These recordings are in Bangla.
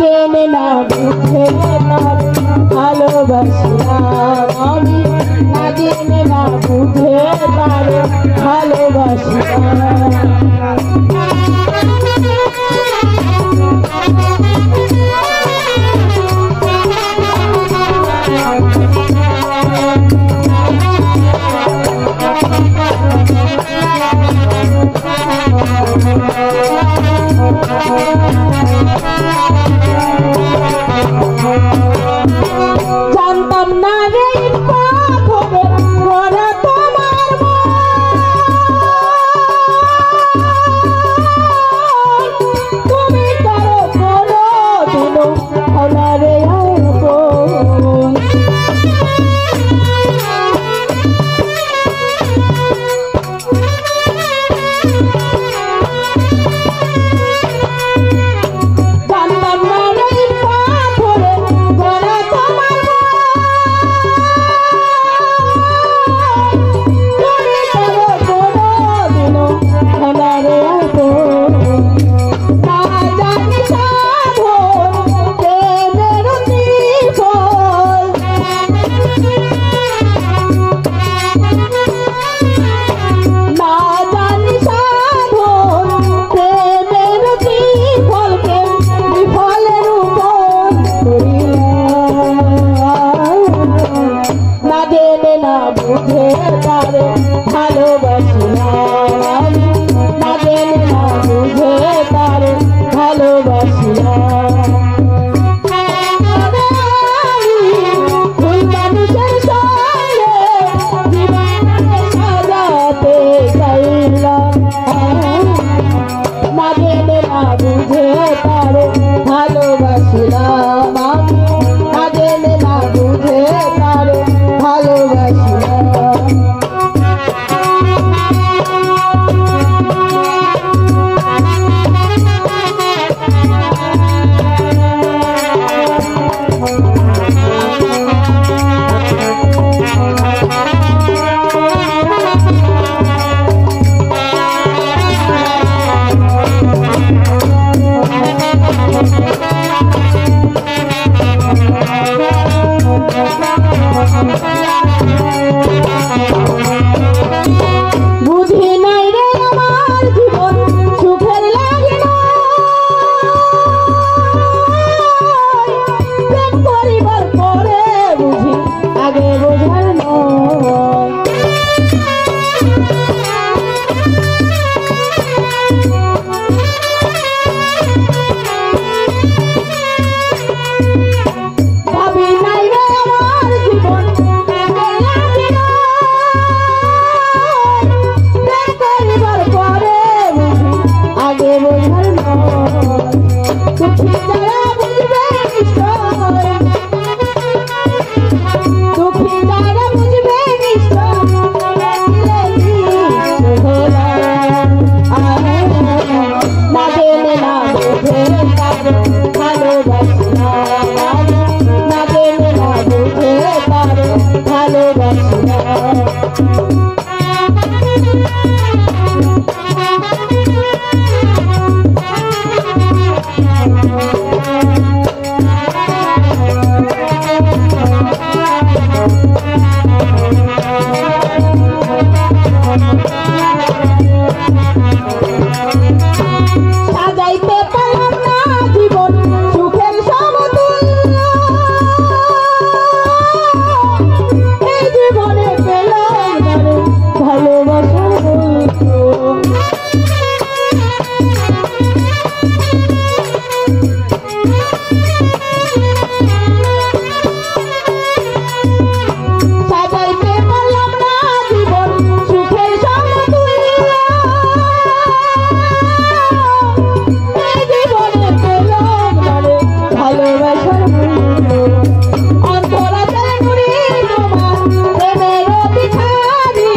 জেনে না বুঝে তার ভালোবাসিলাম আমি, না জেনে না বুঝে তার ভালোবাসিলাম। জানতাম না রে ওরা তোমার তুমি কারো কোনো দিনও হলা রে বুঝে তারে ভালোবাসিলাম, না জেনে না বুঝে তারে ভালোবাসিলাম। ভুল মানুষের সঙ্গে জীবনকে সাজাতে চাইলাম, না জেনে না বুঝে তারে ভালোবাসিলাম আমি, না জেনে না বুঝে তারে ভালোবাসিলাম। বুঝি নাই রে আমার জীবন সুখের লাগে না, প্রেম করিবার পরে বুঝি আগে বোঝার নয়। ভাবি নাই রে আমার জীবন দুঃখী যারা বুঝবে নিশ্চয়, দুঃখী যারা বুঝবে নিশ্চয়, না জেনে না বুঝে তারে ভালোবাসিলাম, না জেনে না বুঝে তারে ভালোবাসিলাম। সাজাইতে পারলাম না জীবন সুখের সমতুল্য, এই জীবনে পেলাম না রে ভালোবাসার মূল্য। সাজাইতে পারলাম না জীবন সুখের সমতুল্য, ভালোবাসার মূল্য। অন্তরাতের নুরি তোমার প্রেমের ভিখারি,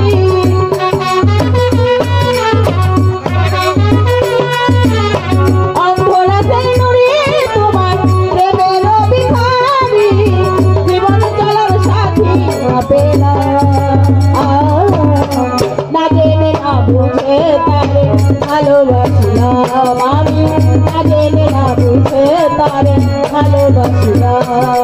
অন্তরাতের নুরি তোমার প্রেমের ভিখারি, জীবন চলার সাথী পেলাম, না জেনে না বুঝে তারে ভালোবাসিলাম আমি, না জেনে না বুঝে তারে ভালোবাসি না।